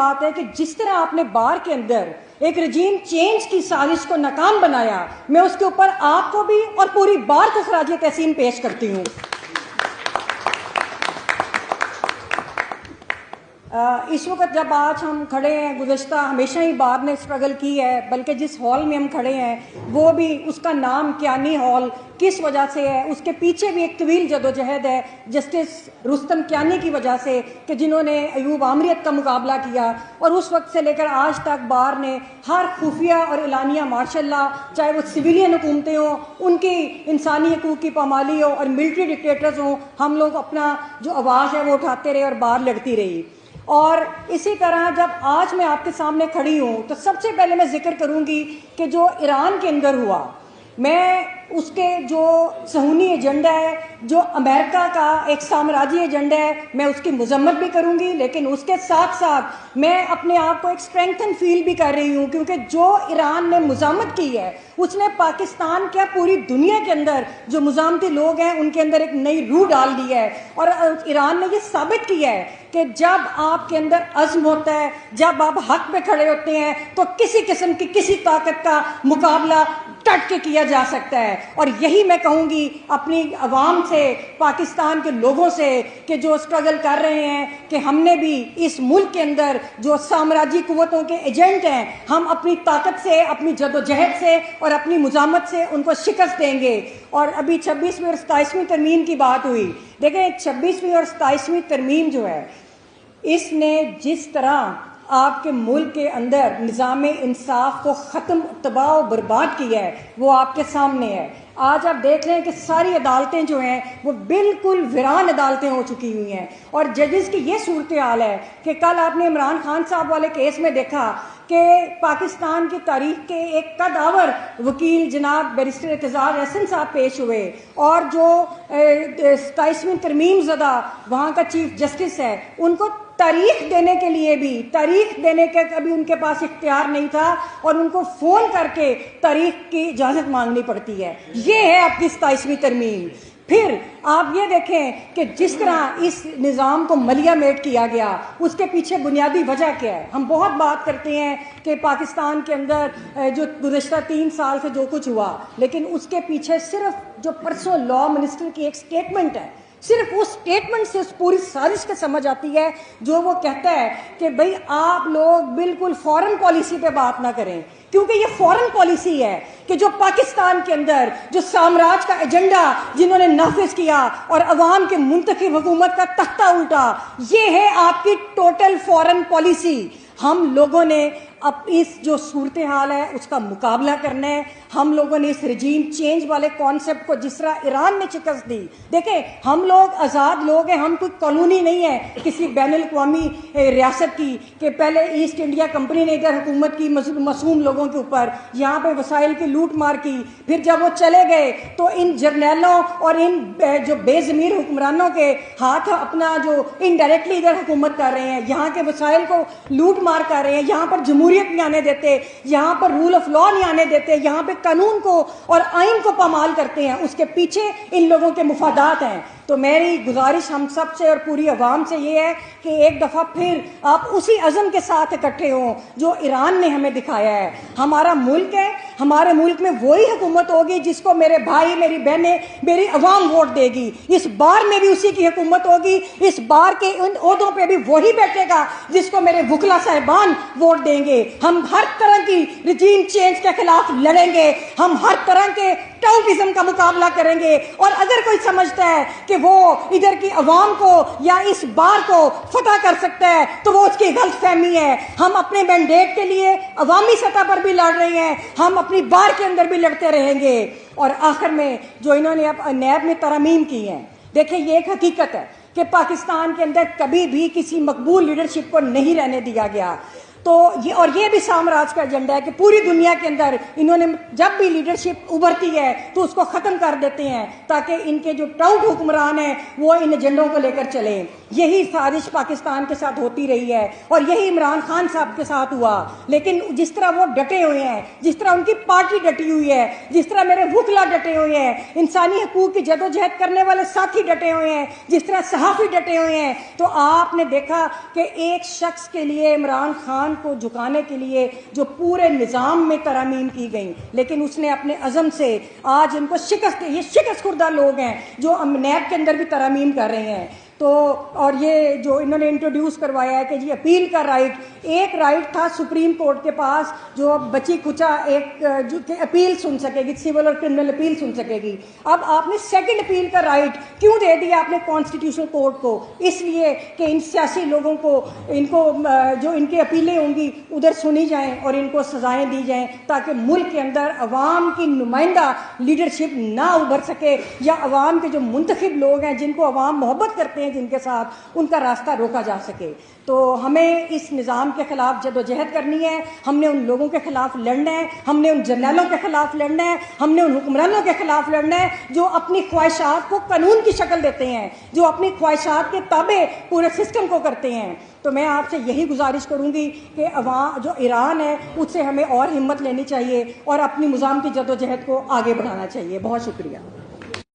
बात है कि जिस तरह आपने बार के अंदर एक रजीम चेंज की साजिश को नाकाम बनाया, मैं उसके ऊपर आपको भी और पूरी बार को खराज तहसीन पेश करती हूँ। इस वक्त जब आज हम खड़े हैं, गुज़श्ता हमेशा ही बार ने स्ट्रगल की है, बल्कि जिस हॉल में हम खड़े हैं वो भी उसका नाम कियानी हॉल किस वजह से है, उसके पीछे भी एक तवील जदोजहद है जस्टिस रुस्तम कियानी की वजह से, कि जिन्होंने अयूब आमरीत का मुकाबला किया और उस वक्त से लेकर आज तक बार ने हर खुफिया और एलानिया मार्शल्लाह, चाहे वो सिविलियन हुकूमतें हों, उनकी इंसानी हकूक़ की पामाली हो और मिलिट्री डिक्टेटर्स हों, हम लोग अपना जो आवाज़ है वो उठाते रहे और बार लड़ती रही। और इसी तरह जब आज मैं आपके सामने खड़ी हूँ तो सबसे पहले मैं जिक्र करूँगी कि जो ईरान के अंदर हुआ, मैं उसके जो सहूनी एजेंडा है, जो अमेरिका का एक साम्राज्य एजेंडा है, मैं उसकी मजम्मत भी करूंगी, लेकिन उसके साथ साथ मैं अपने आप को एक स्ट्रेंथन फील भी कर रही हूँ, क्योंकि जो ईरान ने मुजामत की है उसने पाकिस्तान क्या पूरी दुनिया के अंदर जो मुजामती लोग हैं उनके अंदर एक नई रूह डाल दी है। और ईरान ने ये साबित किया है कि जब आपके अंदर अज़्म होता है, जब आप हक पे खड़े होते हैं, तो किसी किस्म की किसी ताकत का मुकाबला डट के किया जा सकता है। और यही मैं कहूँगी अपनी आवाम से, पाकिस्तान के लोगों से, कि जो स्ट्रगल कर रहे हैं कि हमने भी इस मुल्क के अंदर जो साम्राज्यी कुव्वतों के एजेंट हैं, हम अपनी ताकत से, अपनी जदोजहद से और अपनी मुजामत से उनको शिकस्त देंगे। और अभी 26वीं और 27वीं तरमीम की बात हुई, देखें 26वीं और 27वीं तरमीम जो है, इसने जिस तरह आपके मुल्क के अंदर निज़ाम इंसाफ को ख़त्म, तबाह और बर्बाद किया है, वो आपके सामने है। आज आप देख रहे हैं कि सारी अदालतें जो हैं वो बिल्कुल वीरान अदालतें हो चुकी हुई हैं। और जजेस की ये सूरत हाल है कि कल आपने इमरान खान साहब वाले केस में देखा कि पाकिस्तान की तारीख के एक कदावर वकील जनाब बैरिस्टर एतजाज अहसन साहब पेश हुए, और जो 27वीं तरमीम ज़दा वहाँ का चीफ जस्टिस है, उनको तारीख देने के लिए भी, तारीख देने के कभी उनके पास इख्तियार नहीं था और उनको फ़ोन करके तारीख की इजाज़त मांगनी पड़ती है। ये है आपकी 27वीं तरमीम। फिर आप ये देखें कि जिस तरह इस निज़ाम को मलिया मेट किया गया, उसके पीछे बुनियादी वजह क्या है। हम बहुत बात करते हैं कि पाकिस्तान के अंदर जो गुज़श्ता 3 साल से जो कुछ हुआ, लेकिन उसके पीछे सिर्फ जो परसों लॉ मिनिस्टर की एक स्टेटमेंट है, सिर्फ उस स्टेटमेंट से उस पूरी साजिश की समझ आती है, जो वो कहता है कि भाई आप लोग बिल्कुल फॉरेन पॉलिसी पे बात ना करें, क्योंकि ये फॉरेन पॉलिसी है कि जो पाकिस्तान के अंदर जो साम्राज्य का एजेंडा जिन्होंने नाफिज किया और अवाम के मुंतखब हुकूमत का तख्ता उल्टा, ये है आपकी टोटल फॉरेन पॉलिसी। हम लोगों ने अब इस जो सूरत हाल है उसका मुकाबला करना है। हम लोगों ने इस रजीम चेंज वाले कॉन्सेप्ट को, जिस तरह ईरान ने शिकस्त दी, देखें हम लोग आज़ाद लोग हैं, हम कोई कॉलोनी नहीं है किसी बैनुल-अक़वामी रियासत की, कि पहले ईस्ट इंडिया कंपनी ने इधर हुकूमत की मासूम लोगों के ऊपर, यहाँ पे वसाइल की लूट मार की, फिर जब वो चले गए तो इन जर्नैलों और इन जो बेज़मीर हुक्मरानों के हाथ अपना जो इनडायरेक्टली इधर हुकूमत कर रहे हैं, यहाँ के वसाइल को लूट मार कर रहे हैं, यहाँ पर जमहूरियत नहीं आने देते, यहाँ पर रूल ऑफ लॉ नहीं आने देते, यहाँ पे कानून को और आइन को पामाल करते हैं, उसके पीछे इन लोगों के मुफादात हैं। तो मेरी गुजारिश हम सब से और पूरी आवाम से ये है कि एक दफ़ा फिर आप उसी अज़म के साथ इकट्ठे हों जो ईरान ने हमें दिखाया है। हमारा मुल्क है, हमारे मुल्क में वही हुकूमत होगी जिसको मेरे भाई, मेरी बहनें, मेरी अवाम वोट देगी। इस बार में भी उसी की हुकूमत होगी, इस बार के उन ओहदों पे भी वही बैठेगा जिसको मेरे वकला साहिबान वोट देंगे। हम हर तरह की रजीम चेंज के खिलाफ लड़ेंगे, हम हर तरह के टाउटिज्म का मुकाबला करेंगे। और अगर कोई समझता है कि वो इधर की अवाम को या इस बार को फतह कर सकता है, तो वो उसकी गलतफहमी है। हम अपने मैंडेट के लिए अवामी सतह पर भी लड़ रहे हैं, हम अपनी बार के अंदर भी लड़ते रहेंगे। और आखिर में जो इन्होंने अब नैब में तरमीम की है, देखिए ये एक हकीकत है कि पाकिस्तान के अंदर कभी भी किसी मकबूल लीडरशिप को नहीं रहने दिया गया। तो ये भी साम्राज्य का एजेंडा है कि पूरी दुनिया के अंदर इन्होंने जब भी लीडरशिप उभरती है तो उसको ख़त्म कर देते हैं ताकि इनके जो टाउट हुक्मरान हैं वो इन एजेंडों को लेकर चले। यही साजिश पाकिस्तान के साथ होती रही है और यही इमरान खान साहब के साथ हुआ। लेकिन जिस तरह वो डटे हुए हैं, जिस तरह उनकी पार्टी डटी हुई है, जिस तरह मेरे वकला डटे हुए हैं, इंसानी हकूक़ की जदोजहद करने वाले साथी डटे हुए हैं, जिस तरह सहाफ़ी डटे हुए हैं, तो आपने देखा कि एक शख्स के लिए इमरान खान को झुकाने के लिए जो पूरे निज़ाम में तरमीम की गई, लेकिन उसने अपने अज़म से आज इनको शिकस्त, ये शिकस्त खुर्दा लोग हैं जो नैब के अंदर भी तरमीम कर रहे हैं। तो और ये जो इन्होंने इंट्रोड्यूस करवाया है कि जी अपील का राइट, एक राइट था सुप्रीम कोर्ट के पास जो बची खुचा एक जो अपील सुन सकेगी, सिविल और क्रिमिनल अपील सुन सकेगी। अब आपने सेकंड अपील का राइट क्यों दे दिया आपने कॉन्स्टिट्यूशनल कोर्ट को? इसलिए कि इन सियासी लोगों को, इनको जो इनकी अपीलें होंगी उधर सुनी जाएं और इनको सजाएं दी जाएं ताकि मुल्क के अंदर अवाम की नुमाइंदा लीडरशिप ना उभर सके या अवाम के जो मुंतखब लोग हैं जिनको अवाम मोहब्बत करते हैं जिनके साथ, उनका रास्ता रोका जा सके। तो हमें इस निज़ाम के ख़िलाफ़ जदोजहद करनी है, हमने उन लोगों के ख़िलाफ़ लड़ना है, हमने उन जर्नलों के ख़िलाफ़ लड़ना है, हमने उन हुक्मरानों के ख़िलाफ़ लड़ना है जो अपनी ख्वाहिशात को कानून की शक्ल देते हैं, जो अपनी ख्वाहिशात के ताबे पूरे सिस्टम को करते हैं। तो मैं आपसे यही गुजारिश करूँगी कि अवाम जो ईरान है उससे हमें और हिम्मत लेनी चाहिए और अपनी मुज़ामती जदोजहद को आगे बढ़ाना चाहिए। बहुत शुक्रिया।